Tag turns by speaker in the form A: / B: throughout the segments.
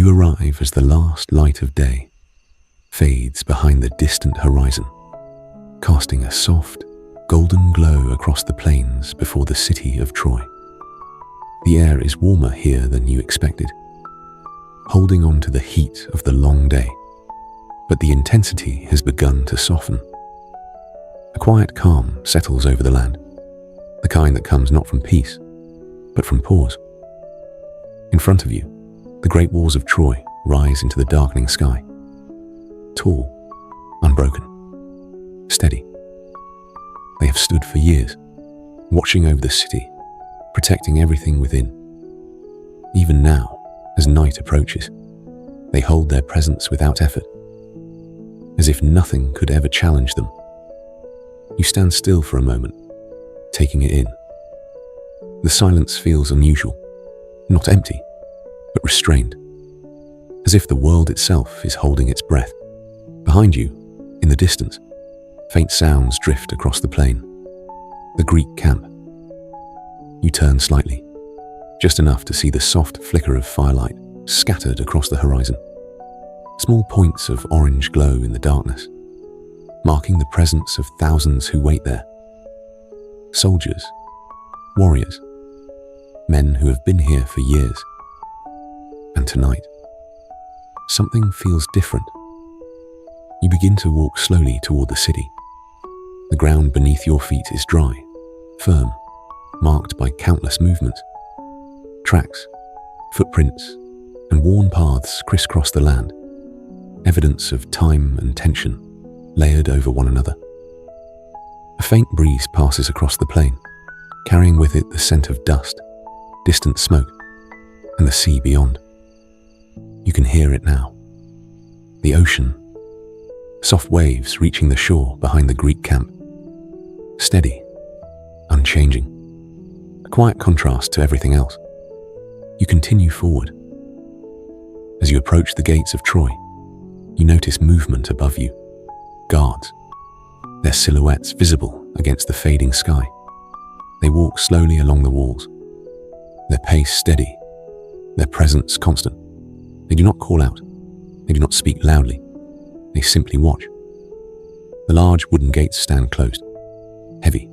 A: You arrive as the last light of day fades behind the distant horizon, casting a soft, golden glow across the plains before the city of Troy. The air is warmer here than you expected, holding on to the heat of the long day, but the intensity has begun to soften. A quiet calm settles over the land, the kind that comes not from peace, but from pause. In front of you, the great walls of Troy rise into the darkening sky. Tall, unbroken, steady. They have stood for years, watching over the city, protecting everything within. Even now, as night approaches, they hold their presence without effort, as if nothing could ever challenge them. You stand still for a moment, taking it in. The silence feels unusual, not empty, but restrained, as if the world itself is holding its breath. Behind you, in the distance, faint sounds drift across the plain. The Greek camp. You turn slightly, just enough to see the soft flicker of firelight scattered across the horizon. Small points of orange glow in the darkness, marking the presence of thousands who wait there. Soldiers, warriors, men who have been here for years. And tonight, something feels different. You begin to walk slowly toward the city. The ground beneath your feet is dry, firm, marked by countless movements. Tracks, footprints, and worn paths crisscross the land, evidence of time and tension layered over one another. A faint breeze passes across the plain, carrying with it the scent of dust, distant smoke, and the sea beyond. You can hear it now. The ocean, soft waves reaching the shore behind the Greek camp. Steady, unchanging, a quiet contrast to everything else. You continue forward. As you approach the gates of Troy, you notice movement above you. Guards, their silhouettes visible against the fading sky. They walk slowly along the walls, their pace steady, their presence constant. They do not call out, they do not speak loudly, they simply watch. The large wooden gates stand closed, heavy,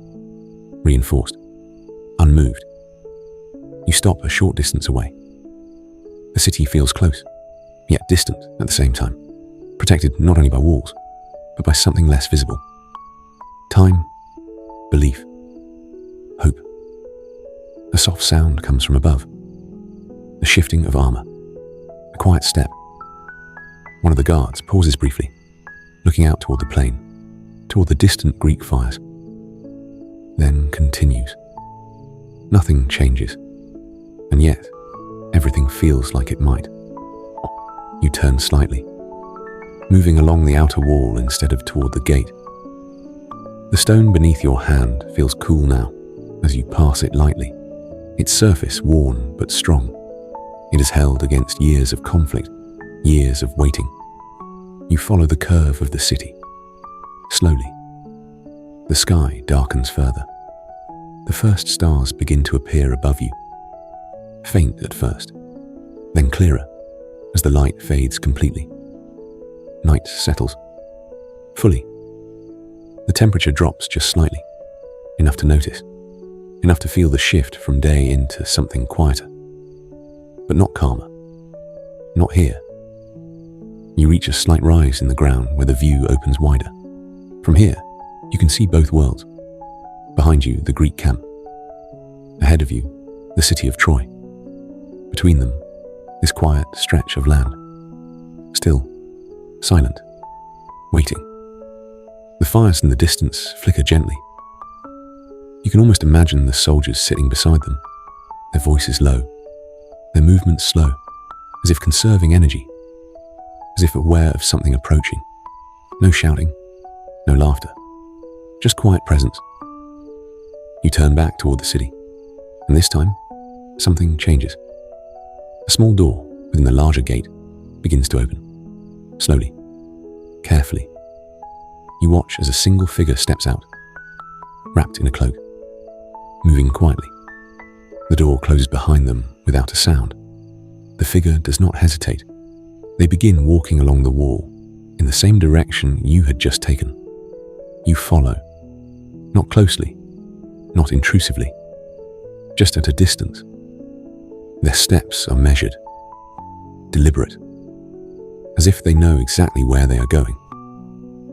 A: reinforced, unmoved. You stop a short distance away. The city feels close, yet distant at the same time, protected not only by walls, but by something less visible. Time, belief, hope. A soft sound comes from above, the shifting of armor, a quiet step. One of the guards pauses briefly, looking out toward the plain, toward the distant Greek fires, then continues. Nothing changes, and yet everything feels like it might. You turn slightly, moving along the outer wall instead of toward the gate. The stone beneath your hand feels cool now as you pass it lightly, its surface worn but strong. It is held against years of conflict, years of waiting. You follow the curve of the city. Slowly, the sky darkens further. The first stars begin to appear above you. Faint at first, then clearer as the light fades completely. Night settles, fully. The temperature drops just slightly, enough to notice, enough to feel the shift from day into something quieter. But not calmer. Not here. You reach a slight rise in the ground where the view opens wider. From here, you can see both worlds. Behind you, the Greek camp. Ahead of you, the city of Troy. Between them, this quiet stretch of land. Still, silent, waiting. The fires in the distance flicker gently. You can almost imagine the soldiers sitting beside them, their voices low, their movements slow, as if conserving energy, as if aware of something approaching. No shouting, no laughter, just quiet presence. You turn back toward the city, and this time, something changes. A small door within the larger gate begins to open, slowly, carefully. You watch as a single figure steps out, wrapped in a cloak, moving quietly. The door closes behind them without a sound. The figure does not hesitate, They begin walking along the wall in the same direction you had just taken. You follow, not closely, not intrusively, just at a distance. Their steps are measured, deliberate, as if they know exactly where they are going,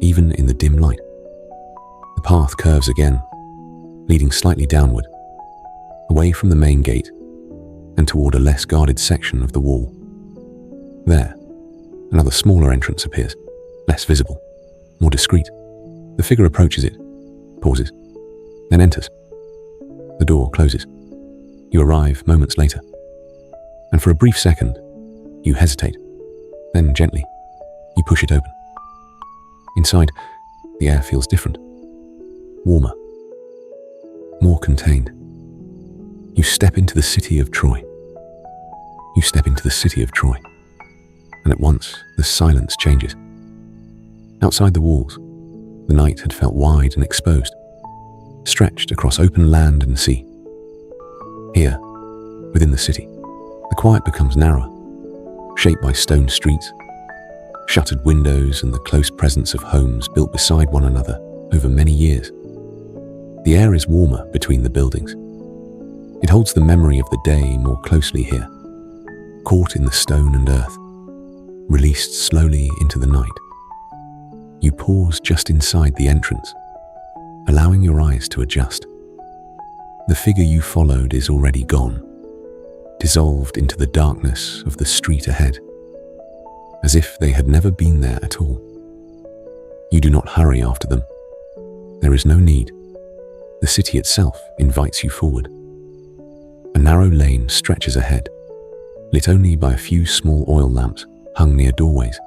A: even in the dim light. The path curves again, leading slightly downward, away from the main gate and toward a less guarded section of the wall. There, another smaller entrance appears, less visible, more discreet. The figure approaches it, pauses, then enters. The door closes. You arrive moments later, and for a brief second, you hesitate. Then gently, you push it open. Inside, the air feels different, warmer, more contained. You step into the city of Troy. You step into the city of Troy, and at once the silence changes. Outside the walls, the night had felt wide and exposed, stretched across open land and sea. Here, within the city, the quiet becomes narrower, shaped by stone streets, shuttered windows, and the close presence of homes built beside one another over many years. The air is warmer between the buildings. It holds the memory of the day more closely here, caught in the stone and earth, released slowly into the night. You pause just inside the entrance, allowing your eyes to adjust. The figure you followed is already gone, dissolved into the darkness of the street ahead, as if they had never been there at all. You do not hurry after them. There is no need. The city itself invites you forward. A narrow lane stretches ahead, lit only by a few small oil lamps hung near doorways.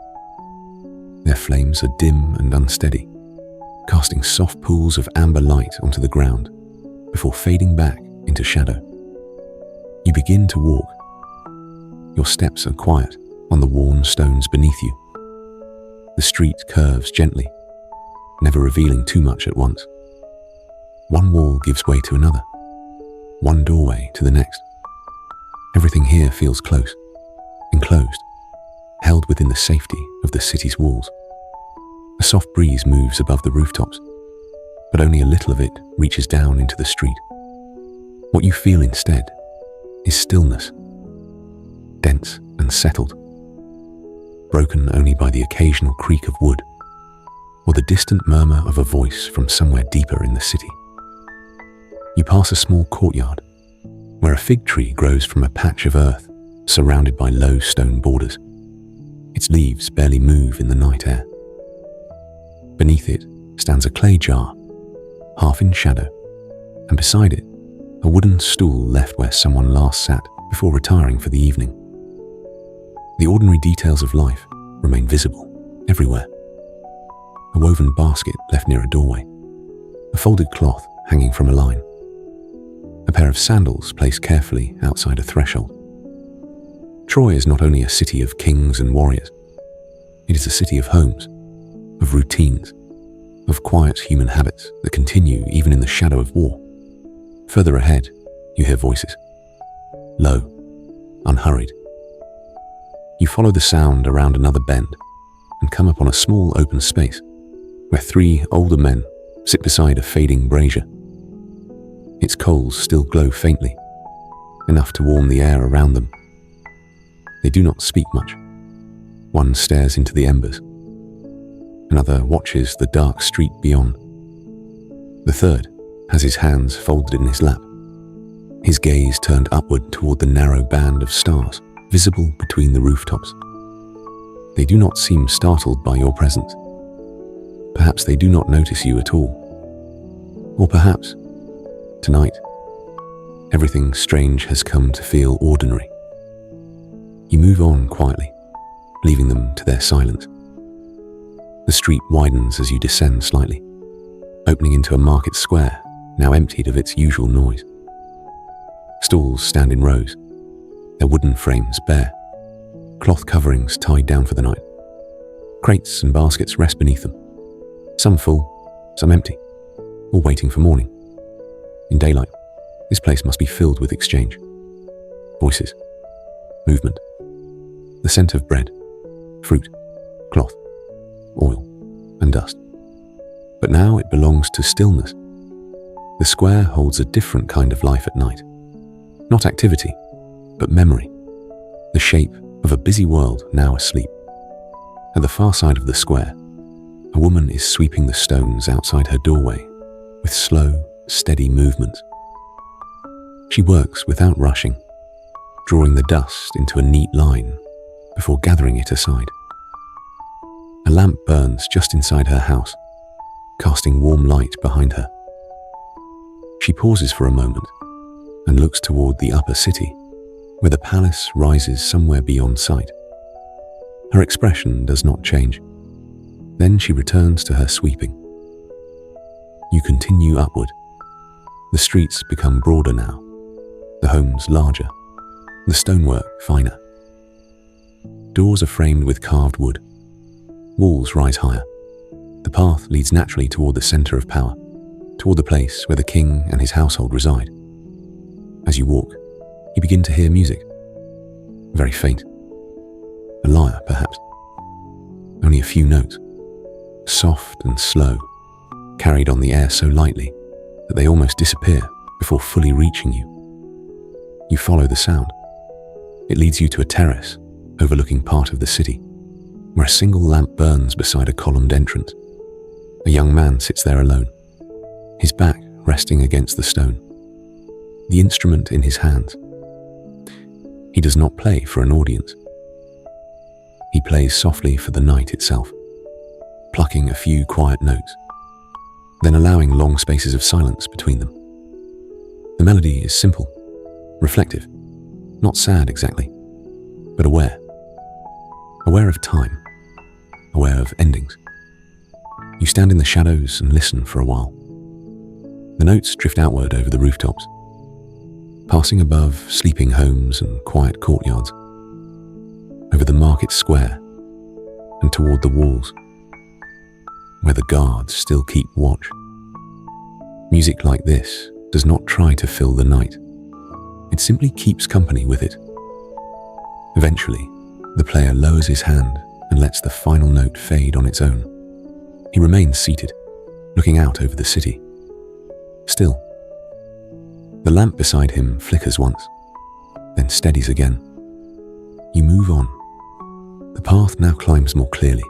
A: Their flames are dim and unsteady, casting soft pools of amber light onto the ground before fading back into shadow. You begin to walk. Your steps are quiet on the worn stones beneath you. The street curves gently, never revealing too much at once. One wall gives way to another, one doorway to the next. Everything here feels close, enclosed, held within the safety of the city's walls. A soft breeze moves above the rooftops, but only a little of it reaches down into the street. What you feel instead is stillness, dense and settled, broken only by the occasional creak of wood or the distant murmur of a voice from somewhere deeper in the city. You pass a small courtyard where a fig tree grows from a patch of earth surrounded by low stone borders. Its leaves barely move in the night air. Beneath it stands a clay jar, half in shadow, and beside it, a wooden stool left where someone last sat before retiring for the evening. The ordinary details of life remain visible everywhere. A woven basket left near a doorway, a folded cloth hanging from a line, a pair of sandals placed carefully outside a threshold. Troy is not only a city of kings and warriors, it is a city of homes, of routines, of quiet human habits that continue even in the shadow of war. Further ahead, you hear voices, low, unhurried. You follow the sound around another bend and come upon a small open space where three older men sit beside a fading brazier. Its coals still glow faintly, enough to warm the air around them. They do not speak much. One stares into the embers. Another watches the dark street beyond. The third has his hands folded in his lap, his gaze turned upward toward the narrow band of stars visible between the rooftops. They do not seem startled by your presence. Perhaps they do not notice you at all. Or perhaps, tonight, everything strange has come to feel ordinary. You move on quietly, leaving them to their silence. The street widens as you descend slightly, opening into a market square now emptied of its usual noise. Stalls stand in rows, their wooden frames bare, cloth coverings tied down for the night. Crates and baskets rest beneath them, some full, some empty, all waiting for morning. In daylight, this place must be filled with exchange, voices, movement, the scent of bread, fruit, cloth, oil, and dust. But now it belongs to stillness. The square holds a different kind of life at night. Not activity, but memory. The shape of a busy world now asleep. At the far side of the square, a woman is sweeping the stones outside her doorway with slow, steady movements. She works without rushing, drawing the dust into a neat line before gathering it aside. A lamp burns just inside her house, casting warm light behind her. She pauses for a moment and looks toward the upper city, where the palace rises somewhere beyond sight. Her expression does not change. Then she returns to her sweeping. You continue upward. The streets become broader now, the homes larger, the stonework finer. Doors are framed with carved wood. Walls rise higher. The path leads naturally toward the center of power, toward the place where the king and his household reside. As you walk, you begin to hear music. Very faint. A lyre, perhaps. Only a few notes. Soft and slow, carried on the air so lightly that they almost disappear before fully reaching you. You follow the sound. It leads you to a terrace overlooking part of the city, where a single lamp burns beside a columned entrance. A young man sits there alone, his back resting against the stone, the instrument in his hands. He does not play for an audience. He plays softly for the night itself, plucking a few quiet notes, then allowing long spaces of silence between them. The melody is simple, reflective, not sad exactly, but aware. Aware of time, aware of endings. You stand in the shadows and listen for a while. The notes drift outward over the rooftops, passing above sleeping homes and quiet courtyards, over the market square and toward the walls, where the guards still keep watch. Music like this does not try to fill the night. It simply keeps company with it. Eventually, the player lowers his hand and lets the final note fade on its own. He remains seated, looking out over the city. Still. The lamp beside him flickers once, then steadies again. You move on. The path now climbs more clearly,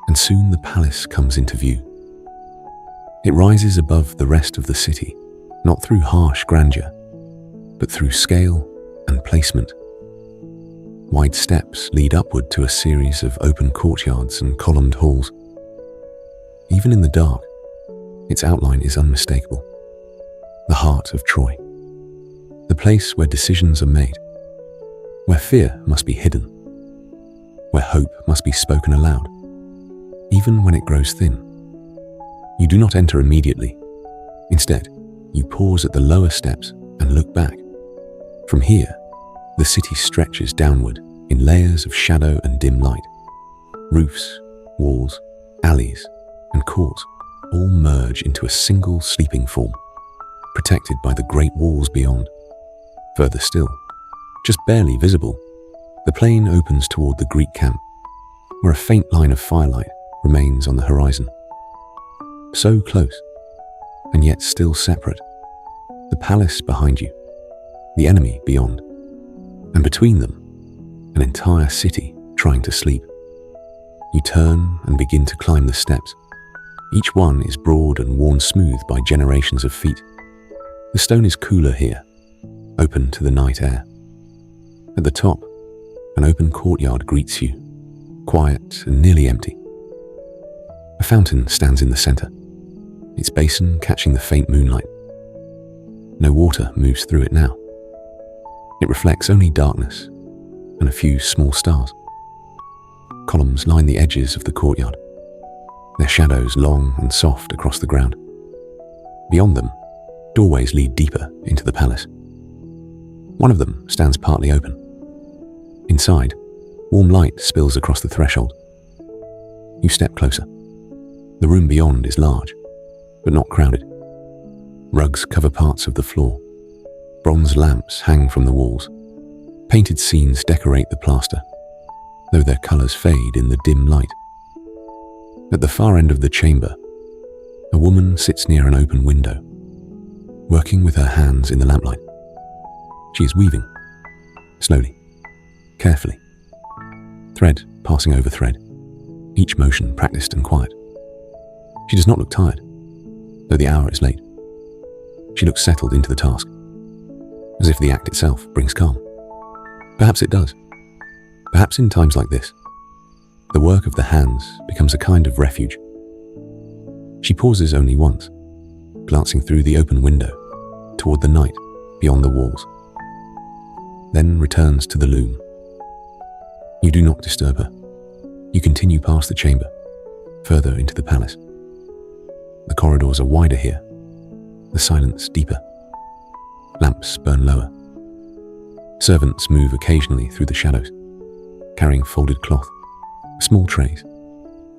A: and soon the palace comes into view. It rises above the rest of the city, not through harsh grandeur, but through scale and placement. Wide steps lead upward to a series of open courtyards and columned halls. Even in the dark, its outline is unmistakable. The heart of Troy. The place where decisions are made, where fear must be hidden, where hope must be spoken aloud, even when it grows thin. You do not enter immediately. Instead, you pause at the lower steps and look back. From here, the city stretches downward in layers of shadow and dim light. Roofs, walls, alleys, and courts all merge into a single sleeping form, protected by the great walls beyond. Further still, just barely visible, the plain opens toward the Greek camp, where a faint line of firelight remains on the horizon. So close, and yet still separate. The palace behind you, the enemy beyond, and between them, an entire city trying to sleep. You turn and begin to climb the steps. Each one is broad and worn smooth by generations of feet. The stone is cooler here, open to the night air. At the top, an open courtyard greets you, quiet and nearly empty. A fountain stands in the center, its basin catching the faint moonlight. No water moves through it now. It reflects only darkness and a few small stars. Columns line the edges of the courtyard, their shadows long and soft across the ground. Beyond them, doorways lead deeper into the palace. One of them stands partly open. Inside, warm light spills across the threshold. You step closer. The room beyond is large, but not crowded. Rugs cover parts of the floor. Bronze lamps hang from the walls. Painted scenes decorate the plaster. though their colours fade in the dim light. At the far end of the chamber, a woman sits near an open window, working with her hands in the lamplight. She is weaving, slowly, carefully, thread passing over thread, each motion practiced and quiet. She does not look tired, though the hour is late. She looks settled into the task, as if the act itself brings calm. Perhaps it does. Perhaps in times like this, the work of the hands becomes a kind of refuge. She pauses only once, glancing through the open window toward the night beyond the walls, then returns to the loom. You do not disturb her. You continue past the chamber, further into the palace. The corridors are wider here, the silence deeper. Lamps burn lower. Servants move occasionally through the shadows, carrying folded cloth, small trays,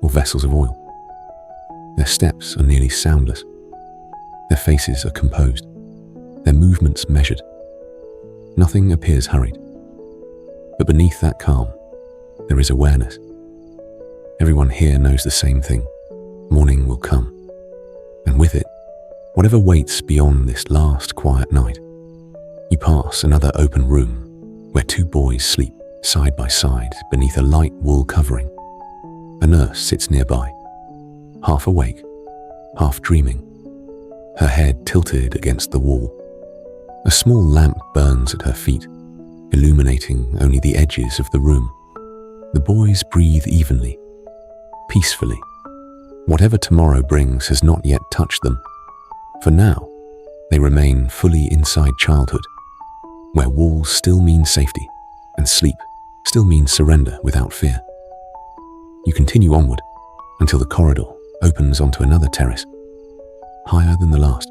A: or vessels of oil. Their steps are nearly soundless. Their faces are composed, their movements measured. Nothing appears hurried. But beneath that calm, there is awareness. Everyone here knows the same thing. Morning will come, and with it, whatever waits beyond this last quiet night. You pass another open room where two boys sleep side by side beneath a light wool covering. A nurse sits nearby, half awake, half dreaming, her head tilted against the wall. A small lamp burns at her feet, illuminating only the edges of the room. The boys breathe evenly, peacefully. Whatever tomorrow brings has not yet touched them. For now, they remain fully inside childhood, where walls still mean safety and sleep still means surrender without fear. You continue onward until the corridor opens onto another terrace, higher than the last.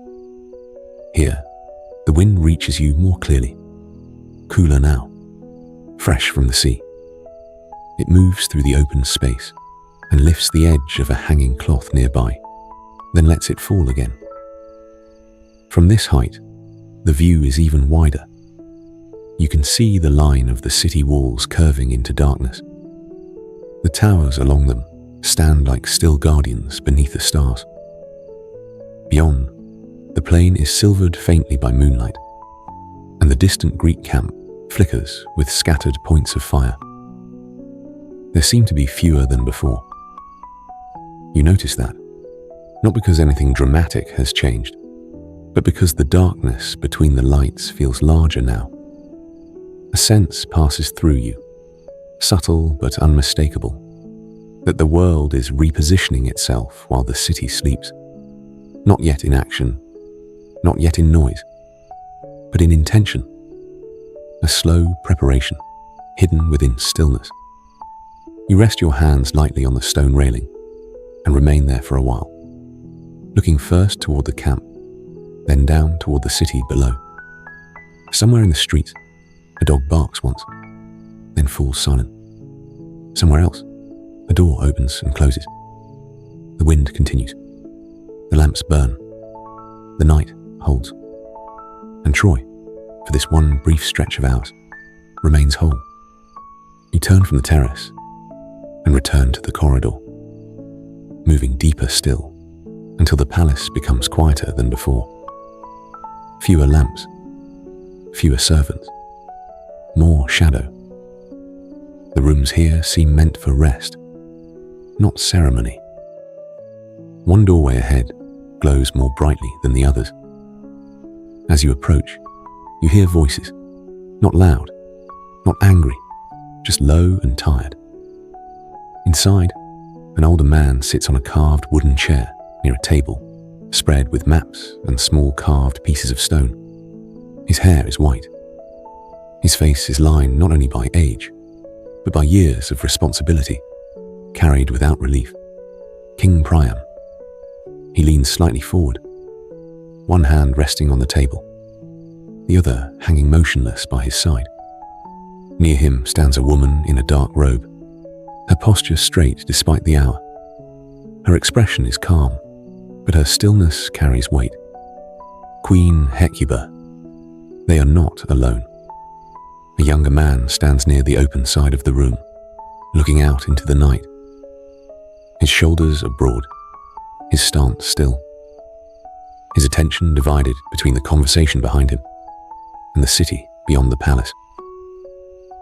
A: Here, the wind reaches you more clearly, cooler now, fresh from the sea. It moves through the open space and lifts the edge of a hanging cloth nearby, then lets it fall again. From this height, the view is even wider. You can see the line of the city walls curving into darkness. The towers along them stand like still guardians beneath the stars. Beyond, the plain is silvered faintly by moonlight, and the distant Greek camp flickers with scattered points of fire. There seem to be fewer than before. You notice that, not because anything dramatic has changed, but because the darkness between the lights feels larger now. A sense passes through you, subtle but unmistakable, that the world is repositioning itself while the city sleeps, not yet in action, not yet in noise, but in intention, a slow preparation hidden within stillness. You rest your hands lightly on the stone railing and remain there for a while, looking first toward the camp, then down toward the city below. Somewhere in the street, a dog barks once, then falls silent. Somewhere else, a door opens and closes. The wind continues. The lamps burn. The night holds. And Troy, for this one brief stretch of hours, remains whole. You turn from the terrace and return to the corridor, moving deeper still until the palace becomes quieter than before. Fewer lamps, fewer servants, more shadow. The rooms here seem meant for rest, not ceremony. One doorway ahead glows more brightly than the others. As you approach, you hear voices, not loud, not angry, just low and tired. Inside, an older man sits on a carved wooden chair near a table, spread with maps and small carved pieces of stone. His hair is white. His face is lined not only by age, but by years of responsibility, carried without relief. King Priam. He leans slightly forward, one hand resting on the table, the other hanging motionless by his side. Near him stands a woman in a dark robe, her posture straight despite the hour. Her expression is calm, but her stillness carries weight. Queen Hecuba. They are not alone. A younger man stands near the open side of the room, looking out into the night. His shoulders are broad, his stance still, his attention divided between the conversation behind him and the city beyond the palace.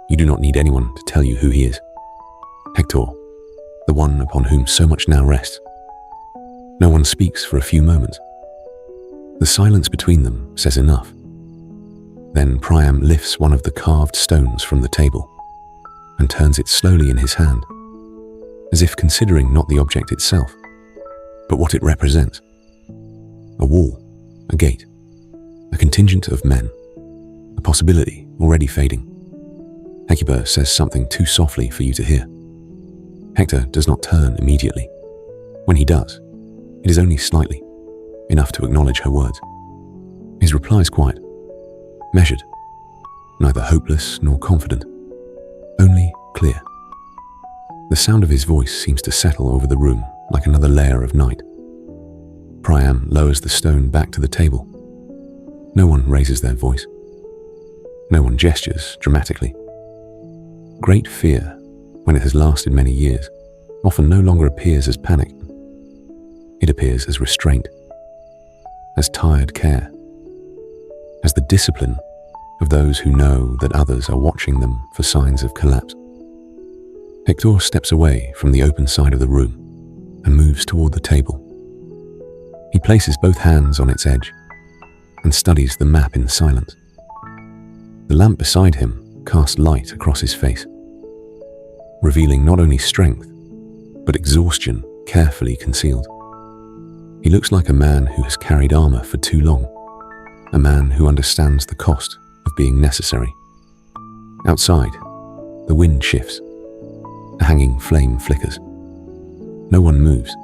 A: You do not need anyone to tell you who he is. Hector, the one upon whom so much now rests. No one speaks for a few moments. The silence between them says enough. Then Priam lifts one of the carved stones from the table and turns it slowly in his hand, as if considering not the object itself, but what it represents. A wall, a gate, a contingent of men, a possibility already fading. Hecuba says something too softly for you to hear. Hector does not turn immediately. When he does, it is only slightly, enough to acknowledge her words. His reply is quiet, measured, neither hopeless nor confident, only clear. The sound of his voice seems to settle over the room like another layer of night. Priam lowers the stone back to the table. No one raises their voice. No one gestures dramatically. Great fear, when it has lasted many years, often no longer appears as panic. It appears as restraint, as tired care, as the discipline of those who know that others are watching them for signs of collapse. Hector steps away from the open side of the room and moves toward the table. He places both hands on its edge and studies the map in silence. The lamp beside him casts light across his face, revealing not only strength, but exhaustion carefully concealed. He looks like a man who has carried armor for too long, a man who understands the cost of being necessary. Outside, the wind shifts. A hanging flame flickers. No one moves.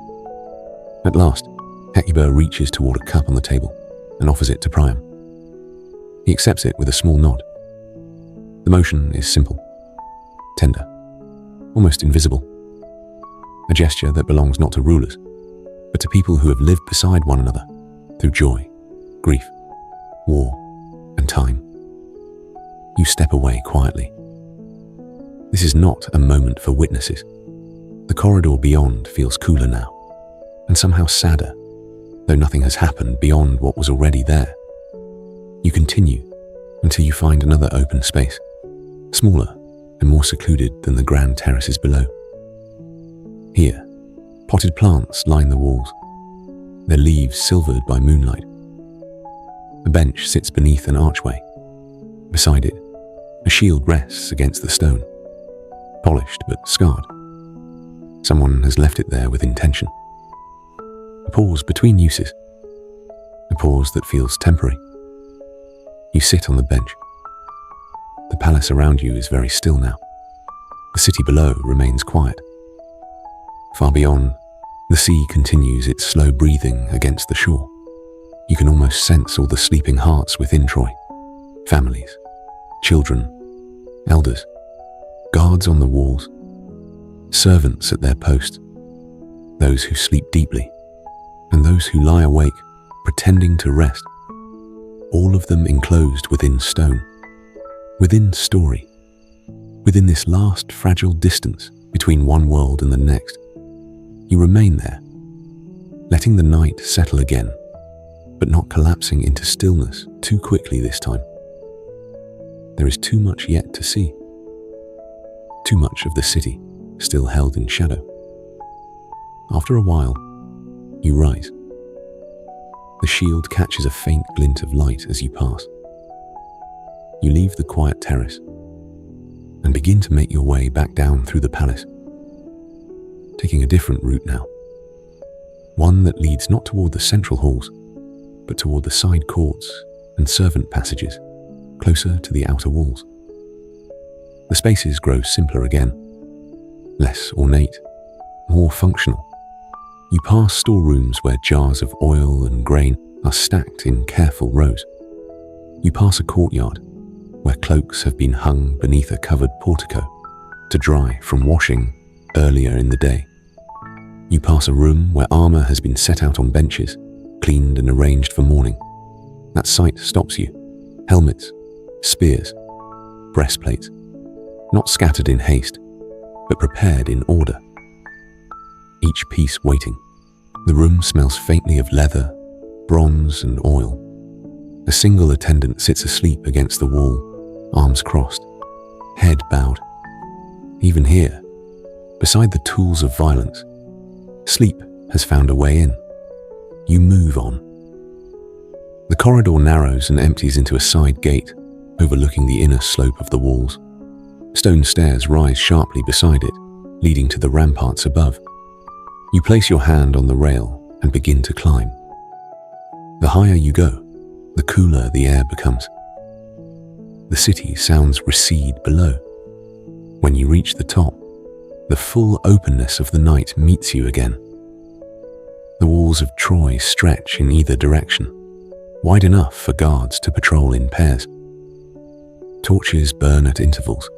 A: At last, Hecuba reaches toward a cup on the table and offers it to Priam. He accepts it with a small nod. The motion is simple, tender, almost invisible. A gesture that belongs not to rulers, but to people who have lived beside one another through joy, grief, war, and time. You step away quietly. This is not a moment for witnesses. The corridor beyond feels cooler now, and somehow sadder, though nothing has happened beyond what was already there. You continue until you find another open space, smaller and more secluded than the grand terraces below. Here, potted plants line the walls, their leaves silvered by moonlight. A bench sits beneath an archway. Beside it, a shield rests against the stone, polished but scarred. Someone has left it there with intention. A pause between uses, a pause that feels temporary. You sit on the bench. The palace around you is very still now. The city below remains quiet. Far beyond, the sea continues its slow breathing against the shore. You can almost sense all the sleeping hearts within Troy. Families, children, elders, guards on the walls, servants at their posts, those who sleep deeply, and those who lie awake, pretending to rest, all of them enclosed within stone, within story, within this last fragile distance between one world and the next. You remain there, letting the night settle again, but not collapsing into stillness too quickly this time. There is too much yet to see. Too much of the city still held in shadow. After a while, you rise. The shield catches a faint glint of light as you pass. You leave the quiet terrace and begin to make your way back down through the palace, taking a different route now. One that leads not toward the central halls, but toward the side courts and servant passages, closer to the outer walls. The spaces grow simpler again, less ornate, more functional. You pass storerooms where jars of oil and grain are stacked in careful rows. You pass a courtyard where cloaks have been hung beneath a covered portico to dry from washing earlier in the day. You pass a room where armor has been set out on benches, cleaned and arranged for morning. That sight stops you. Helmets, spears, breastplates, not scattered in haste, but prepared in order. Each piece waiting. The room smells faintly of leather, bronze, and oil. A single attendant sits asleep against the wall, arms crossed, head bowed. Even here, beside the tools of violence, sleep has found a way in. You move on. The corridor narrows and empties into a side gate, overlooking the inner slope of the walls. Stone stairs rise sharply beside it, leading to the ramparts above. You place your hand on the rail and begin to climb. The higher you go, the cooler the air becomes. The city sounds recede below. When you reach the top, the full openness of the night meets you again. The walls of Troy stretch in either direction, wide enough for guards to patrol in pairs. Torches burn at intervals,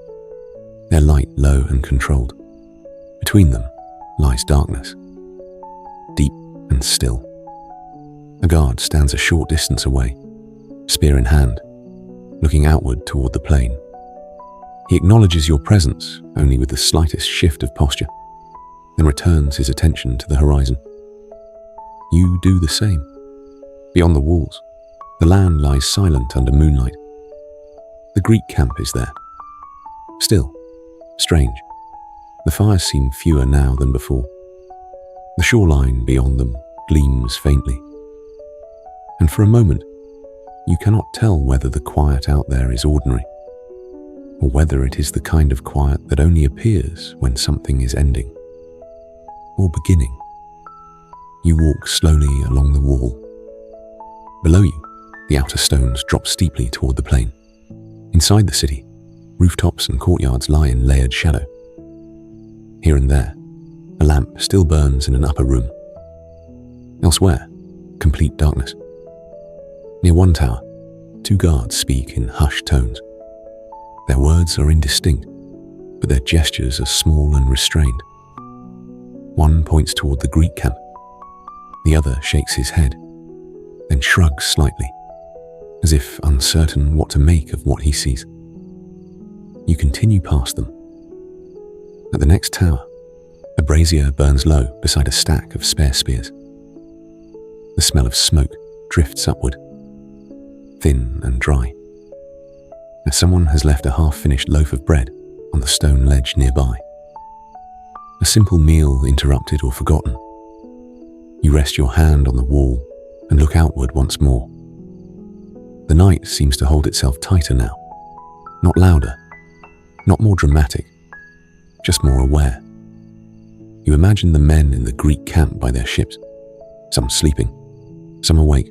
A: their light low and controlled. Between them lies darkness, deep and still. A guard stands a short distance away, spear in hand, looking outward toward the plain. He acknowledges your presence only with the slightest shift of posture, then returns his attention to the horizon. You do the same. Beyond the walls, the land lies silent under moonlight. The Greek camp is there. Still, strange, the fires seem fewer now than before. The shoreline beyond them gleams faintly. And for a moment, you cannot tell whether the quiet out there is ordinary, or whether it is the kind of quiet that only appears when something is ending or beginning. You walk slowly along the wall. Below you, the outer stones drop steeply toward the plain. Inside the city, rooftops and courtyards lie in layered shadow. Here and there, a lamp still burns in an upper room. Elsewhere, complete darkness. Near one tower, two guards speak in hushed tones. Their words are indistinct, but their gestures are small and restrained. One points toward the Greek camp. The other shakes his head, then shrugs slightly, as if uncertain what to make of what he sees. You continue past them. At the next tower, a brazier burns low beside a stack of spare spears. The smell of smoke drifts upward, thin and dry, as someone has left a half-finished loaf of bread on the stone ledge nearby. A simple meal interrupted or forgotten. You rest your hand on the wall and look outward once more. The night seems to hold itself tighter now, not louder, not more dramatic, just more aware. You imagine the men in the Greek camp by their ships, some sleeping, some awake,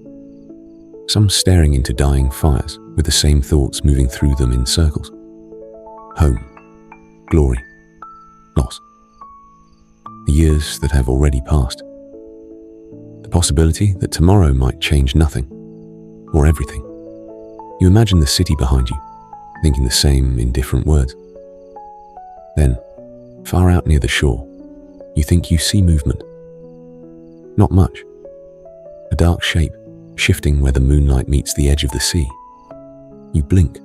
A: some staring into dying fires with the same thoughts moving through them in circles. Home, glory, loss. The years that have already passed. The possibility that tomorrow might change nothing, or everything. You imagine the city behind you, thinking the same in different words. Then, far out near the shore, you think you see movement. Not much. A dark shape, shifting where the moonlight meets the edge of the sea. You blink.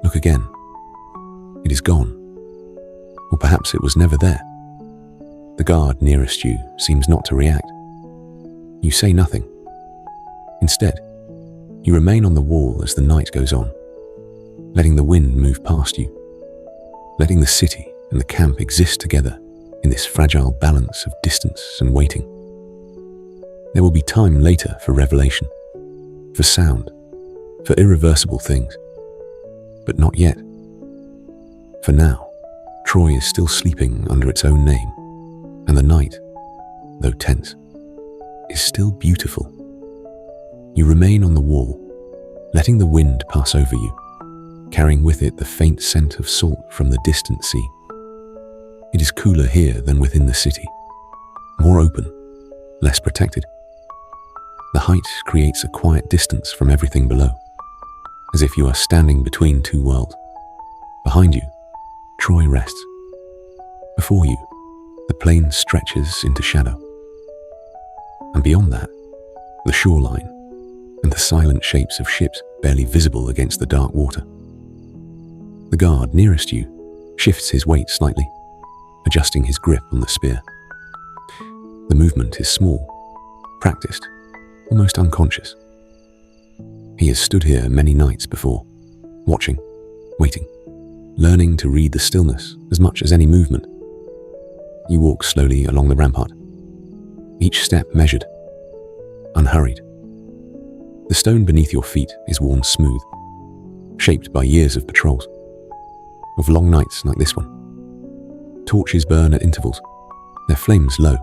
A: Look again. It is gone. Or perhaps it was never there. The guard nearest you seems not to react. You say nothing. Instead, you remain on the wall as the night goes on, letting the wind move past you, letting the city and the camp exist together in this fragile balance of distance and waiting. There will be time later for revelation, for sound, for irreversible things, but not yet. For now, Troy is still sleeping under its own name, and the night, though tense, is still beautiful. You remain on the wall, letting the wind pass over you, carrying with it the faint scent of salt from the distant sea. It is cooler here than within the city, more open, less protected. The height creates a quiet distance from everything below, as if you are standing between two worlds. Behind you, Troy rests. Before you, the plain stretches into shadow. And beyond that, the shoreline and the silent shapes of ships barely visible against the dark water. The guard nearest you shifts his weight slightly, adjusting his grip on the spear. The movement is small, practiced, almost unconscious. He has stood here many nights before, watching, waiting, learning to read the stillness as much as any movement. You walk slowly along the rampart, each step measured, unhurried. The stone beneath your feet is worn smooth, shaped by years of patrols, of long nights like this one. Torches burn at intervals, their flames low,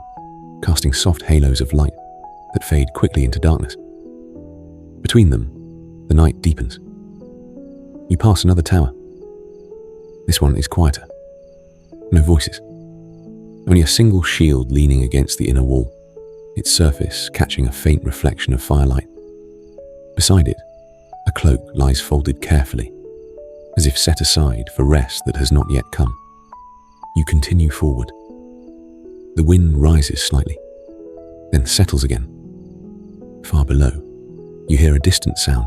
A: casting soft halos of light that fade quickly into darkness. Between them, the night deepens. You pass another tower. This one is quieter. No voices. Only a single shield leaning against the inner wall, its surface catching a faint reflection of firelight. Beside it, a cloak lies folded carefully, as if set aside for rest that has not yet come. You continue forward. The wind rises slightly, then settles again. Far below, you hear a distant sound.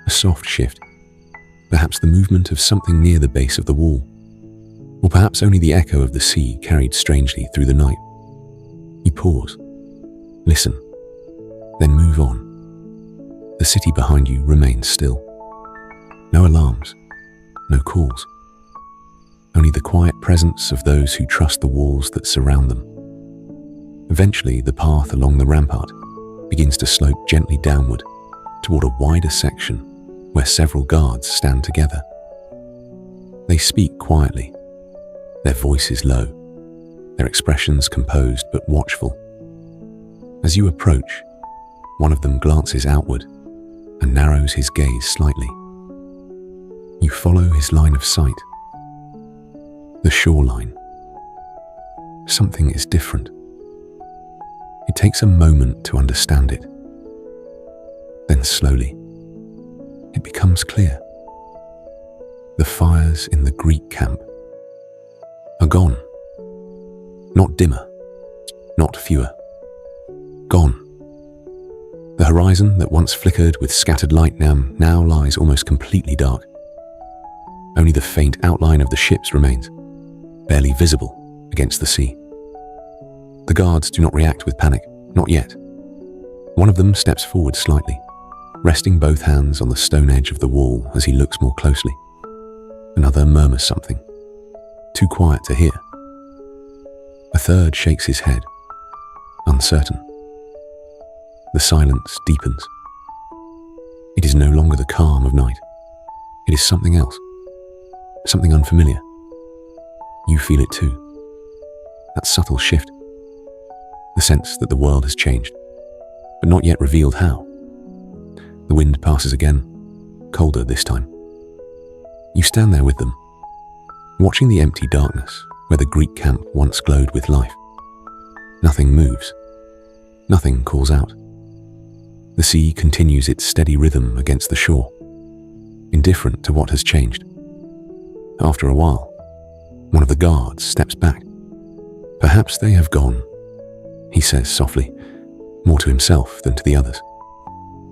A: A soft shift, perhaps the movement of something near the base of the wall, or perhaps only the echo of the sea carried strangely through the night. You pause, listen, then move on. The city behind you remains still. No alarms, no calls. Only the quiet presence of those who trust the walls that surround them. Eventually, the path along the rampart begins to slope gently downward toward a wider section where several guards stand together. They speak quietly, their voices low, their expressions composed but watchful. As you approach, one of them glances outward and narrows his gaze slightly. You follow his line of sight. The shoreline. Something is different. It takes a moment to understand it. Then slowly, it becomes clear. The fires in the Greek camp are gone. Not dimmer, not fewer. Gone. The horizon that once flickered with scattered light now lies almost completely dark. Only the faint outline of the ships remains, barely visible against the sea. The guards do not react with panic, not yet. One of them steps forward slightly, resting both hands on the stone edge of the wall as he looks more closely. Another murmurs something, too quiet to hear. A third shakes his head, uncertain. The silence deepens. It is no longer the calm of night. It is something else, something unfamiliar. You feel it too. That subtle shift. The sense that the world has changed, but not yet revealed how. The wind passes again, colder this time. You stand there with them, watching the empty darkness where the Greek camp once glowed with life. Nothing moves. Nothing calls out. The sea continues its steady rhythm against the shore, indifferent to what has changed. After a while, one of the guards steps back. Perhaps they have gone, he says softly, more to himself than to the others.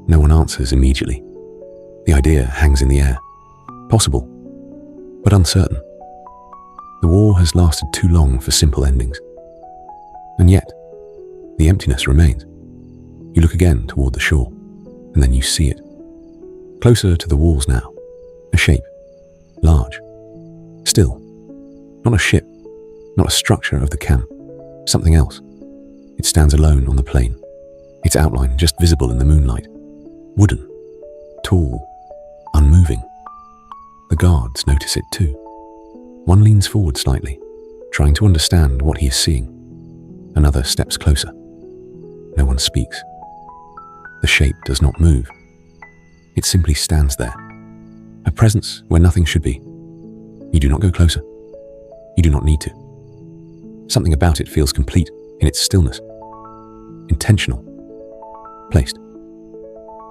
A: No one answers immediately. The idea hangs in the air. Possible, but uncertain. The war has lasted too long for simple endings. And yet, the emptiness remains. You look again toward the shore, and then you see it. Closer to the walls now, a shape, large, still. Not a ship, not a structure of the camp, something else. It stands alone on the plain, its outline just visible in the moonlight. Wooden, tall, unmoving. The guards notice it too. One leans forward slightly, trying to understand what he is seeing. Another steps closer. No one speaks. The shape does not move. It simply stands there, a presence where nothing should be. You do not go closer. You do not need to. Something about it feels complete in its stillness. Intentional. Placed.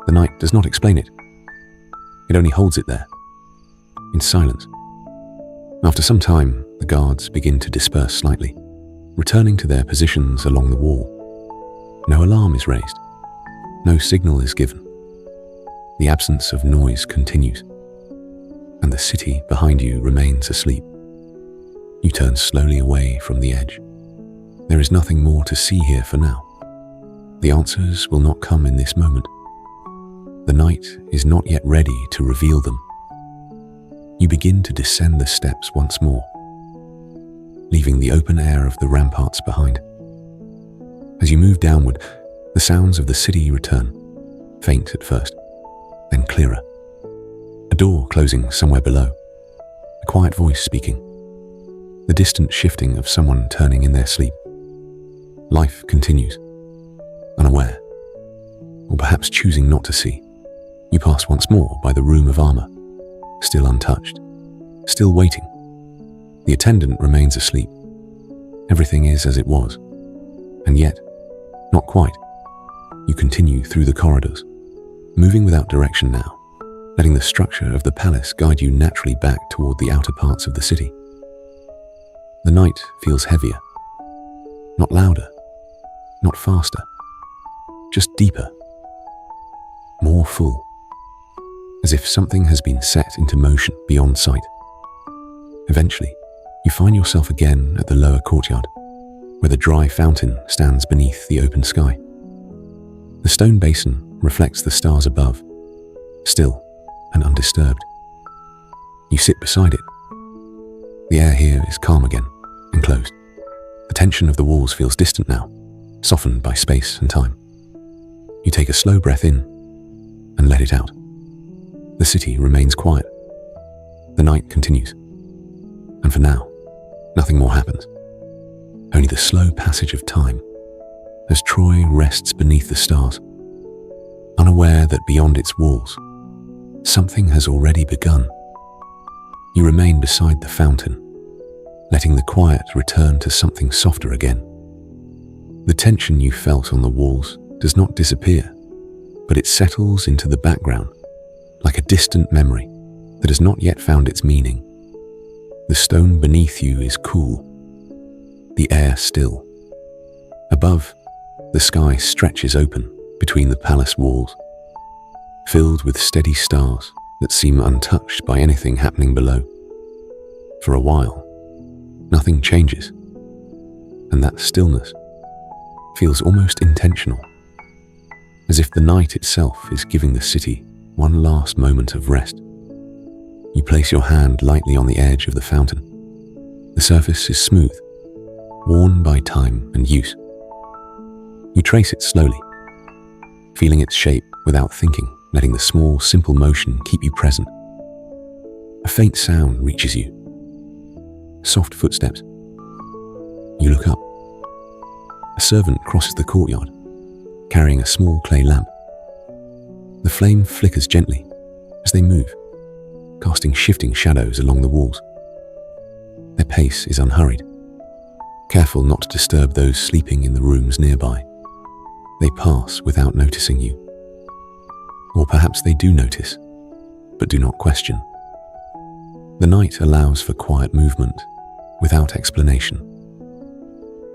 A: The night does not explain it. It only holds it there, in silence. After some time, the guards begin to disperse slightly, returning to their positions along the wall. No alarm is raised. No signal is given. The absence of noise continues, and the city behind you remains asleep. You turn slowly away from the edge. There is nothing more to see here for now. The answers will not come in this moment. The night is not yet ready to reveal them. You begin to descend the steps once more, leaving the open air of the ramparts behind. As you move downward, the sounds of the city return, faint at first, then clearer. A door closing somewhere below, a quiet voice speaking, the distant shifting of someone turning in their sleep. Life continues, unaware, or perhaps choosing not to see. You pass once more by the room of armor, still untouched, still waiting. The attendant remains asleep. Everything is as it was, and yet, not quite. You continue through the corridors, moving without direction now, letting the structure of the palace guide you naturally back toward the outer parts of the city. The night feels heavier, not louder, not faster, just deeper, more full, as if something has been set into motion beyond sight. Eventually, you find yourself again at the lower courtyard, where the dry fountain stands beneath the open sky. The stone basin reflects the stars above, still and undisturbed. You sit beside it. The air here is calm again, enclosed. The tension of the walls feels distant now, softened by space and time. You take a slow breath in and let it out. The city remains quiet. The night continues. And for now, nothing more happens. Only the slow passage of time as Troy rests beneath the stars, unaware that beyond its walls, something has already begun. You remain beside the fountain, letting the quiet return to something softer again. The tension you felt on the walls does not disappear, but it settles into the background like a distant memory that has not yet found its meaning. The stone beneath you is cool, the air still. Above, the sky stretches open between the palace walls, filled with steady stars that seem untouched by anything happening below. For a while, nothing changes, and that stillness feels almost intentional, as if the night itself is giving the city one last moment of rest. You place your hand lightly on the edge of the fountain. The surface is smooth, worn by time and use. You trace it slowly, feeling its shape without thinking, letting the small, simple motion keep you present. A faint sound reaches you. Soft footsteps. You look up. A servant crosses the courtyard, carrying a small clay lamp. The flame flickers gently as they move, casting shifting shadows along the walls. Their pace is unhurried, careful not to disturb those sleeping in the rooms nearby. They pass without noticing you. Or perhaps they do notice, but do not question. The night allows for quiet movement without explanation.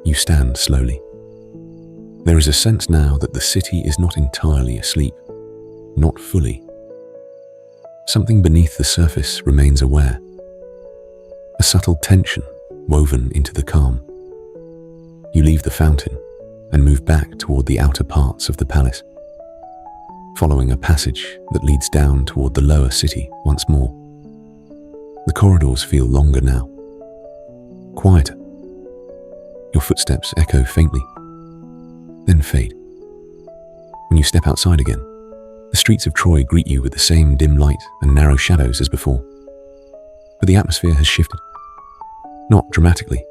A: You stand slowly. There is a sense now that the city is not entirely asleep, not fully. Something beneath the surface remains aware, a subtle tension woven into the calm. You leave the fountain and move back toward the outer parts of the palace, following a passage that leads down toward the lower city once more. The corridors feel longer now, quieter. Your footsteps echo faintly, then fade. When you step outside again, the streets of Troy greet you with the same dim light and narrow shadows as before. But the atmosphere has shifted. Not dramatically,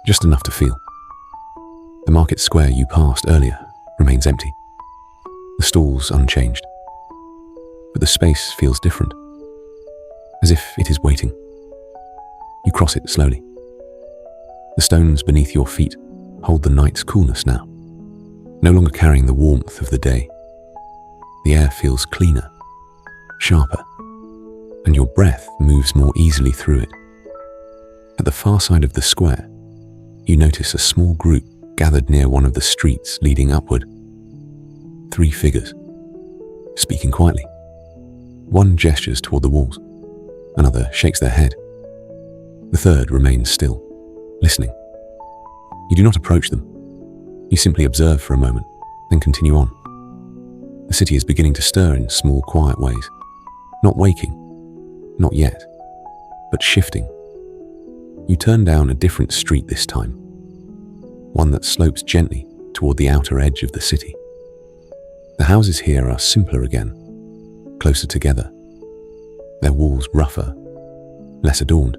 A: just enough to feel. The market square you passed earlier remains empty, the stalls unchanged. But the space feels different, as if it is waiting. You cross it slowly. The stones beneath your feet hold the night's coolness now, no longer carrying the warmth of the day. The air feels cleaner, sharper, and your breath moves more easily through it. At the far side of the square, you notice a small group gathered near one of the streets leading upward. 3 figures, speaking quietly. One gestures toward the walls, another shakes their head. The third remains still, listening. You do not approach them. You simply observe for a moment, then continue on. The city is beginning to stir in small, quiet ways. Not waking, not yet, but shifting. You turn down a different street this time, one that slopes gently toward the outer edge of the city. The houses here are simpler again, closer together, their walls rougher, less adorned.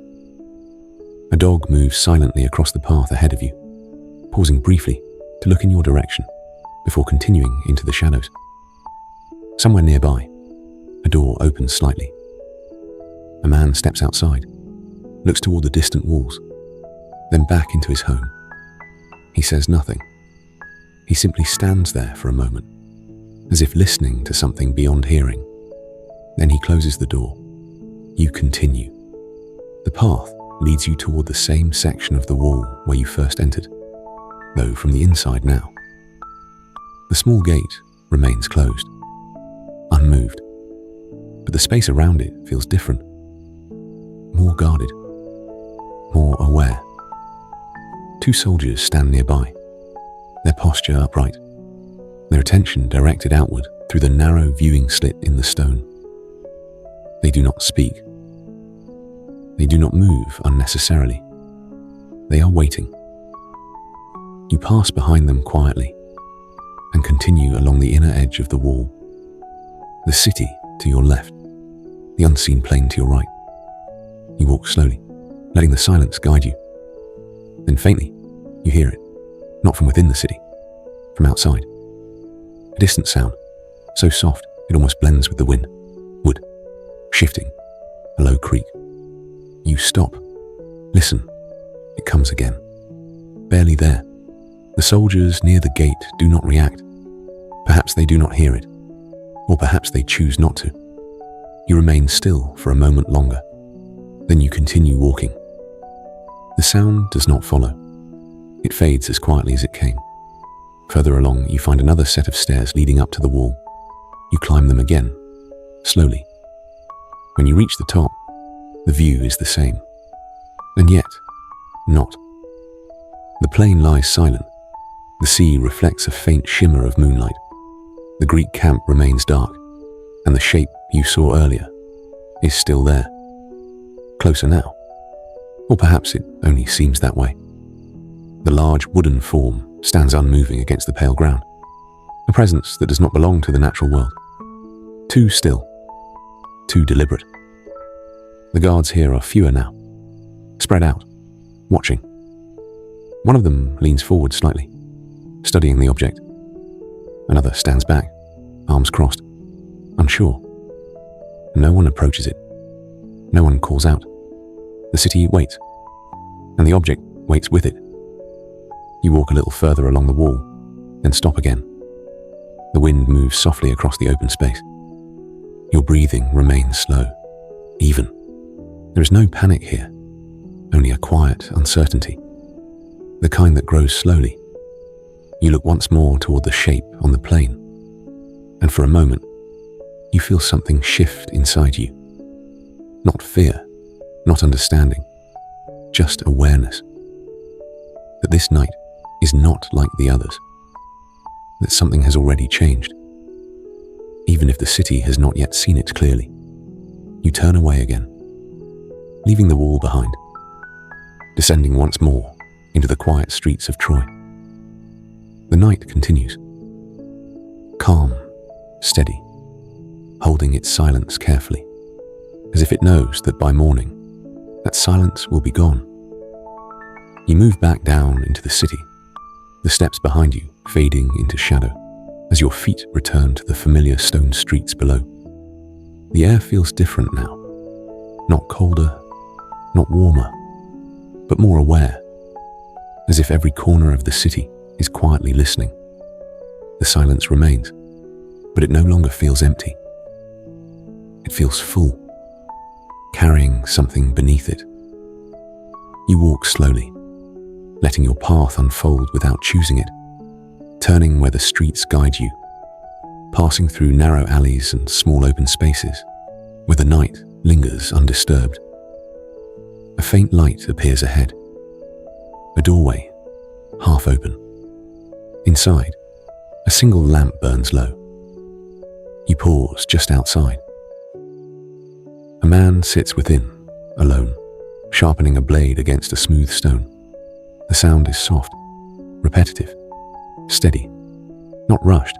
A: A dog moves silently across the path ahead of you, pausing briefly to look in your direction before continuing into the shadows. Somewhere nearby, a door opens slightly. A man steps outside, looks toward the distant walls, then back into his home. He says nothing. He simply stands there for a moment, as if listening to something beyond hearing. Then he closes the door. You continue. The path leads you toward the same section of the wall where you first entered, though from the inside now. The small gate remains closed, unmoved, but the space around it feels different, more guarded, more aware. Two soldiers stand nearby, their posture upright, their attention directed outward through the narrow viewing slit in the stone. They do not speak. They do not move unnecessarily. They are waiting. You pass behind them quietly and continue along the inner edge of the wall. The city to your left, the unseen plain to your right. You walk slowly, letting the silence guide you. Then faintly, you hear it, not from within the city, from outside. A distant sound, so soft it almost blends with the wind. Wood, shifting, a low creak. You stop, listen. It comes again. Barely there. The soldiers near the gate do not react. Perhaps they do not hear it, or perhaps they choose not to. You remain still for a moment longer. Then you continue walking. The sound does not follow. It fades as quietly as it came. Further along, you find another set of stairs leading up to the wall. You climb them again, slowly. When you reach the top, the view is the same. And yet, not. The plain lies silent. The sea reflects a faint shimmer of moonlight. The Greek camp remains dark, and the shape you saw earlier is still there. Closer now. Or perhaps it only seems that way. The large wooden form stands unmoving against the pale ground, a presence that does not belong to the natural world. Too still, too deliberate. The guards here are fewer now, spread out, watching. One of them leans forward slightly, studying the object. Another stands back, arms crossed, unsure. No one approaches it. No one calls out. The city waits, and the object waits with it. You walk a little further along the wall, then stop again. The wind moves softly across the open space. Your breathing remains slow, even. There is no panic here, only a quiet uncertainty, the kind that grows slowly. You look once more toward the shape on the plain, and for a moment, you feel something shift inside you. Not fear, not understanding, just awareness. That this night is not like the others. That something has already changed. Even if the city has not yet seen it clearly, you turn away again, leaving the wall behind, descending once more into the quiet streets of Troy. The night continues. Calm, steady, holding its silence carefully, as if it knows that by morning, that silence will be gone. You move back down into the city, the steps behind you fading into shadow as your feet return to the familiar stone streets below. The air feels different now, not colder, not warmer, but more aware, as if every corner of the city is quietly listening. The silence remains, but it no longer feels empty. It feels full, carrying something beneath it. You walk slowly, letting your path unfold without choosing it, turning where the streets guide you, passing through narrow alleys and small open spaces where the night lingers undisturbed. A faint light appears ahead. A doorway, half open. Inside, a single lamp burns low. You pause just outside. A man sits within, alone, sharpening a blade against a smooth stone. The sound is soft, repetitive, steady, not rushed,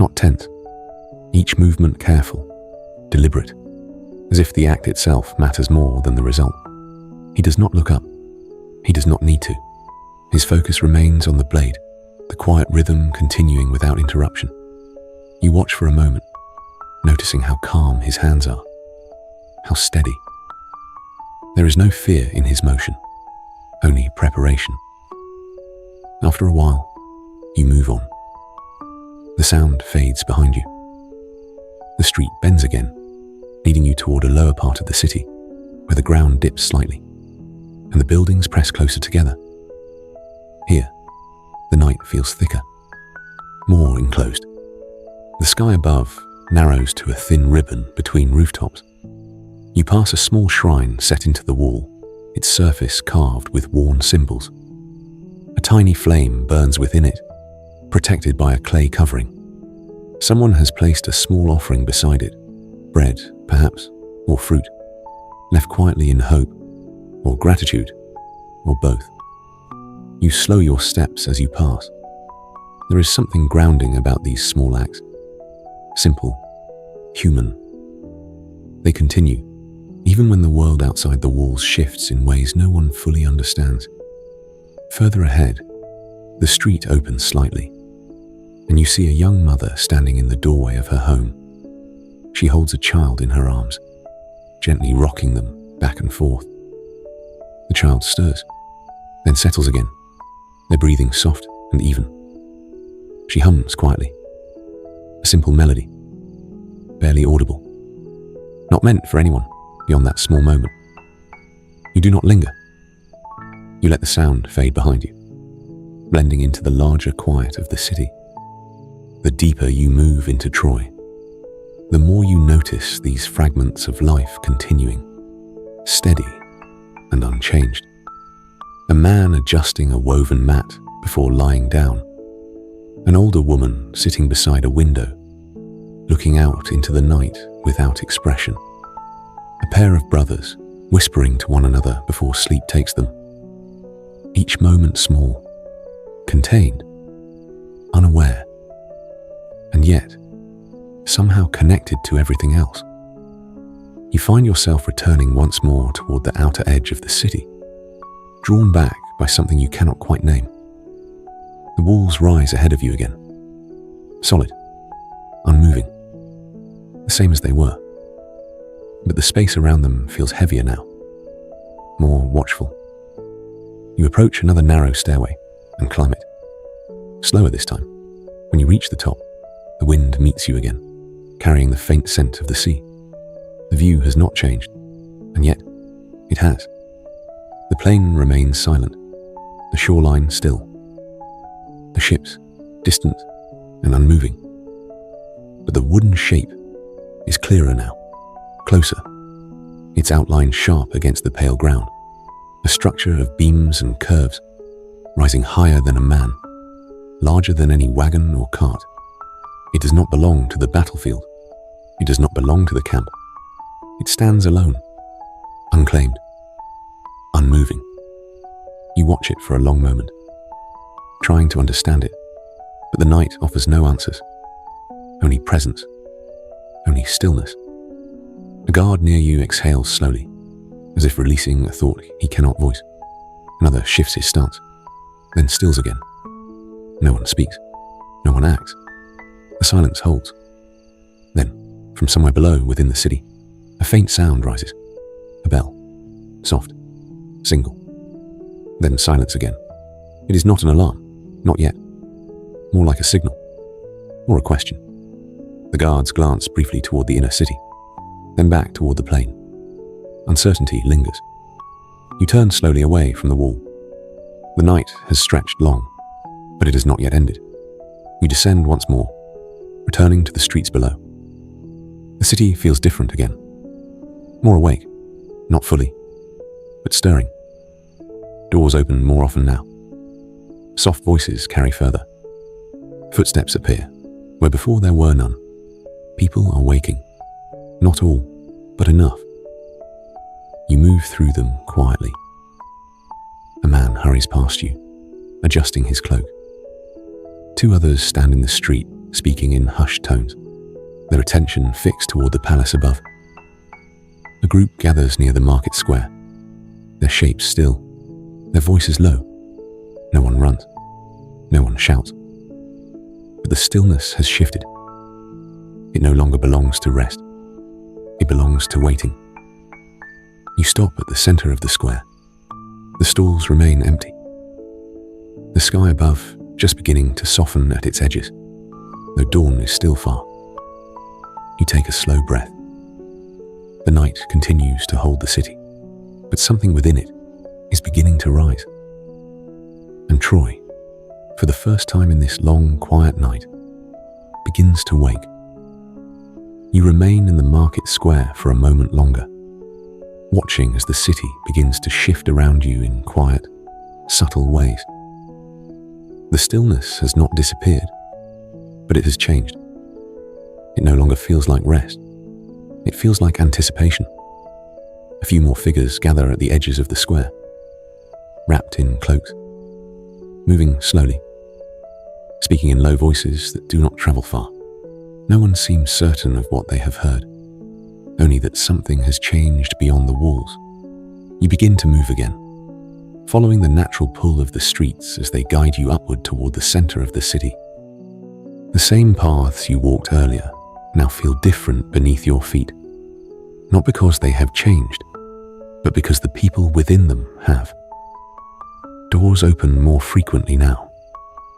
A: not tense. Each movement careful, deliberate, as if the act itself matters more than the result. He does not look up. He does not need to. His focus remains on the blade, the quiet rhythm continuing without interruption. You watch for a moment, noticing how calm his hands are, how steady. There is no fear in his motion, only preparation. After a while, you move on. The sound fades behind you. The street bends again, leading you toward a lower part of the city, where the ground dips slightly, and the buildings press closer together. Here, the night feels thicker, more enclosed. The sky above narrows to a thin ribbon between rooftops. You pass a small shrine set into the wall, its surface carved with worn symbols. A tiny flame burns within it, protected by a clay covering. Someone has placed a small offering beside it, bread, perhaps, or fruit, left quietly in hope, or gratitude, or both. You slow your steps as you pass. There is something grounding about these small acts. Simple, human. They continue, even when the world outside the walls shifts in ways no one fully understands. Further ahead, the street opens slightly, and you see a young mother standing in the doorway of her home. She holds a child in her arms, gently rocking them back and forth. The child stirs, then settles again, their breathing soft and even. She hums quietly, a simple melody, barely audible, not meant for anyone beyond that small moment. You do not linger. You let the sound fade behind you, blending into the larger quiet of the city. The deeper you move into Troy, the more you notice these fragments of life continuing, steady and unchanged. A man adjusting a woven mat before lying down. An older woman sitting beside a window, looking out into the night without expression. A pair of brothers whispering to one another before sleep takes them. Each moment small, contained, unaware, and yet somehow connected to everything else. You find yourself returning once more toward the outer edge of the city, drawn back by something you cannot quite name. The walls rise ahead of you again, solid, unmoving, the same as they were. But the space around them feels heavier now, more watchful. You approach another narrow stairway and climb it. Slower this time. When you reach the top, the wind meets you again, carrying the faint scent of the sea. The view has not changed, and yet it has. The plain remains silent, the shoreline still. The ships distant and unmoving. But the wooden shape is clearer now, closer, its outline sharp against the pale ground. A structure of beams and curves, rising higher than a man, larger than any wagon or cart. It does not belong to the battlefield. It does not belong to the camp. It stands alone, unclaimed, unmoving. You watch it for a long moment, trying to understand it, but the night offers no answers, only presence, only stillness. A guard near you exhales slowly, as if releasing a thought he cannot voice. Another shifts his stance, then stills again. No one speaks, no one acts. The silence holds. Then, from somewhere below within the city, a faint sound rises. A bell, soft, single. Then silence again. It is not an alarm, not yet. More like a signal, or a question. The guards glance briefly toward the inner city, then back toward the plain. Uncertainty lingers. You turn slowly away from the wall. The night has stretched long, but it has not yet ended. You descend once more, returning to the streets below. The city feels different again. More awake, not fully, but stirring. Doors open more often now. Soft voices carry further. Footsteps appear, where before there were none. People are waking. Not all, but enough. You move through them quietly. A man hurries past you, adjusting his cloak. Two others stand in the street, speaking in hushed tones, their attention fixed toward the palace above. A group gathers near the market square, their shapes still, their voices low. No one runs, no one shouts. But the stillness has shifted. It no longer belongs to rest. It belongs to waiting. You stop at the center of the square. The stalls remain empty. The sky above just beginning to soften at its edges, though dawn is still far. You take a slow breath. The night continues to hold the city, but something within it is beginning to rise. And Troy, for the first time in this long, quiet night, begins to wake. You remain in the market square for a moment longer, watching as the city begins to shift around you in quiet, subtle ways. The stillness has not disappeared, but it has changed. It no longer feels like rest. It feels like anticipation. A few more figures gather at the edges of the square, wrapped in cloaks, moving slowly, speaking in low voices that do not travel far. No one seems certain of what they have heard, only that something has changed beyond the walls. You begin to move again, following the natural pull of the streets as they guide you upward toward the center of the city. The same paths you walked earlier now feel different beneath your feet, not because they have changed, but because the people within them have. Doors open more frequently now.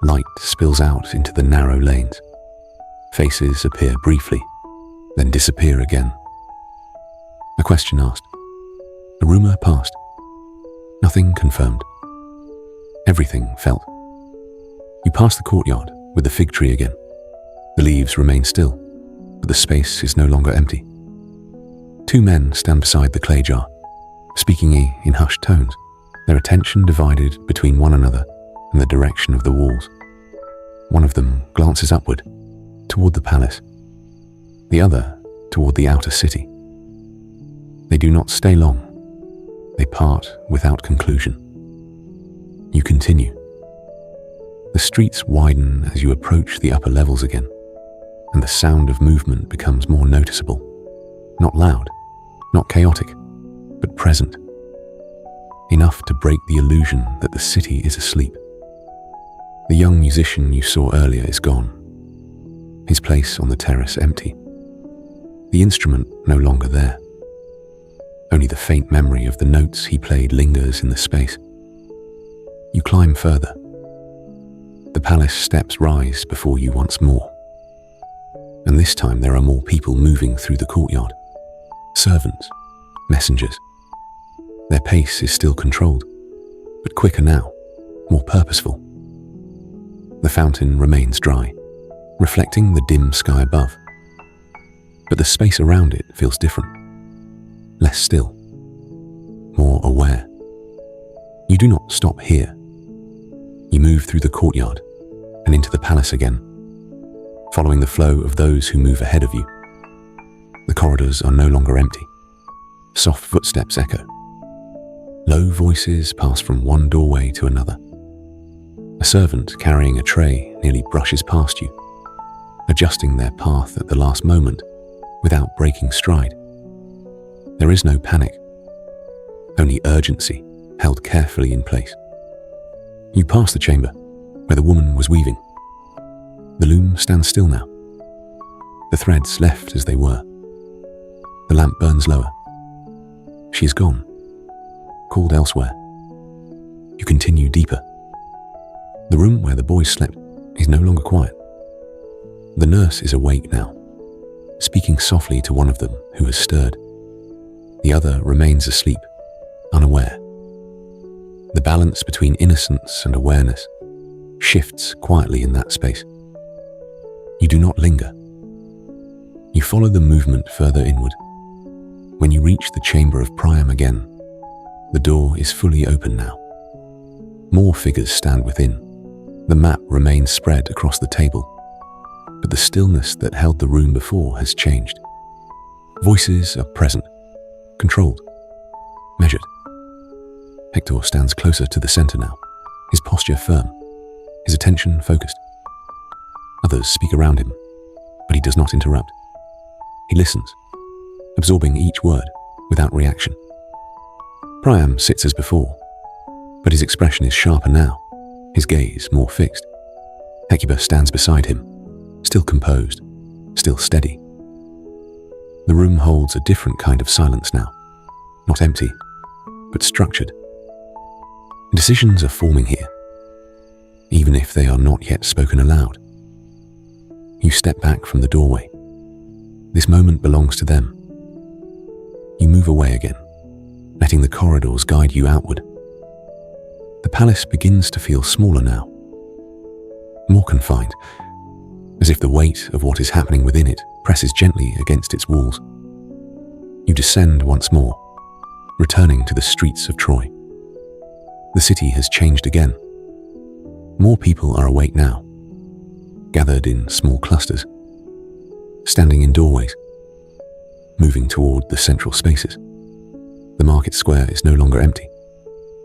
A: Light spills out into the narrow lanes. Faces appear briefly, then disappear again. A question asked. A rumor passed. Nothing confirmed. Everything felt. You pass the courtyard with the fig tree again. The leaves remain still, but the space is no longer empty. Two men stand beside the clay jar, speaking in hushed tones, their attention divided between one another and the direction of the walls. One of them glances upward, toward the palace, the other toward the outer city. They do not stay long. They part without conclusion. You continue. The streets widen as you approach the upper levels again, and the sound of movement becomes more noticeable. Not loud, not chaotic, but present. Enough to break the illusion that the city is asleep. The young musician you saw earlier is gone, his place on the terrace empty. The instrument no longer there. Only the faint memory of the notes he played lingers in the space. You climb further. The palace steps rise before you once more. And this time there are more people moving through the courtyard. Servants, messengers. Their pace is still controlled, but quicker now, more purposeful. The fountain remains dry, reflecting the dim sky above. But the space around it feels different. Less still, more aware. You do not stop here. You move through the courtyard and into the palace again, following the flow of those who move ahead of you. The corridors are no longer empty. Soft footsteps echo. Low voices pass from one doorway to another. A servant carrying a tray nearly brushes past you, adjusting their path at the last moment without breaking stride. There is no panic, only urgency held carefully in place. You pass the chamber where the woman was weaving. The loom stands still now. The threads left as they were. The lamp burns lower. She is gone, called elsewhere. You continue deeper. The room where the boys slept is no longer quiet. The nurse is awake now, speaking softly to one of them who has stirred. The other remains asleep, unaware. The balance between innocence and awareness shifts quietly in that space. You do not linger. You follow the movement further inward. When you reach the chamber of Priam again, The door is fully open now. More figures stand within. The map remains spread across the table, but the stillness that held the room before has changed. Voices are present, controlled, measured. Hector stands closer to the center now, his posture firm, his attention focused. Others speak around him, but he does not interrupt. He listens, absorbing each word without reaction. Priam sits as before, but his expression is sharper now, his gaze more fixed. Hecuba stands beside him, still composed, still steady. The room holds a different kind of silence now, not empty, but structured. Decisions are forming here, even if they are not yet spoken aloud. You step back from the doorway. This moment belongs to them. You move away again, letting the corridors guide you outward. The palace begins to feel smaller now, more confined, as if the weight of what is happening within it presses gently against its walls. You descend once more, returning to the streets of Troy. The city has changed again. More people are awake now, gathered in small clusters, standing in doorways, moving toward the central spaces. The market square is no longer empty.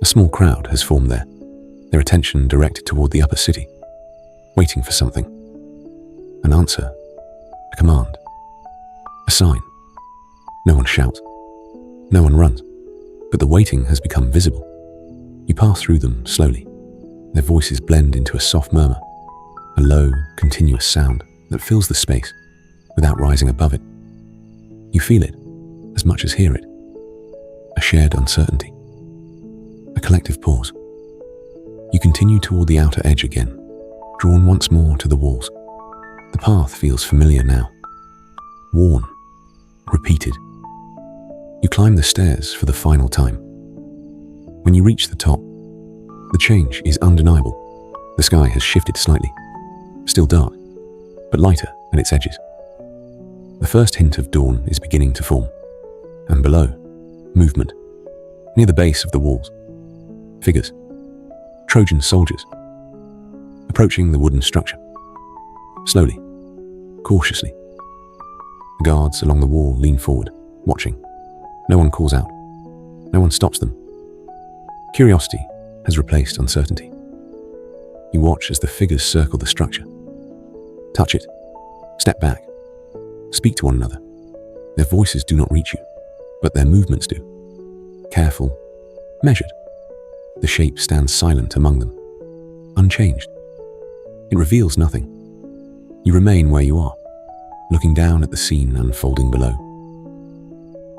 A: A small crowd has formed there, their attention directed toward the upper city, waiting for something. An answer, a command, a sign. No one shouts, no one runs, but the waiting has become visible. You pass through them slowly. Their voices blend into a soft murmur, a low, continuous sound that fills the space without rising above it. You feel it as much as hear it. A shared uncertainty, a collective pause. You continue toward the outer edge again, drawn once more to the walls. The path feels familiar now, worn, repeated. You climb the stairs for the final time. When you reach the top, the change is undeniable. The sky has shifted slightly, still dark, but lighter at its edges. The first hint of dawn is beginning to form, and below, movement. Near the base of the walls, figures, Trojan soldiers, approaching the wooden structure. Slowly, cautiously. The guards along the wall lean forward, watching. No one calls out. No one stops them. Curiosity has replaced uncertainty. You watch as the figures circle the structure. Touch it. Step back. Speak to one another. Their voices do not reach you, but their movements do. Careful, measured. The shape stands silent among them, unchanged. It reveals nothing. You remain where you are, looking down at the scene unfolding below.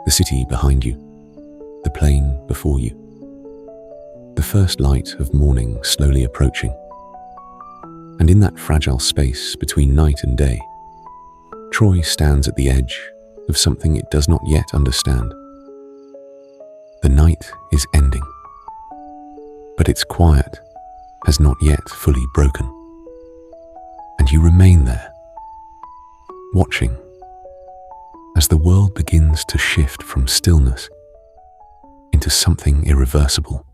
A: The city behind you, the plain before you. The first light of morning slowly approaching. And in that fragile space between night and day, Troy stands at the edge of something it does not yet understand. The night is ending, but its quiet has not yet fully broken. And you remain there, watching as the world begins to shift from stillness into something irreversible.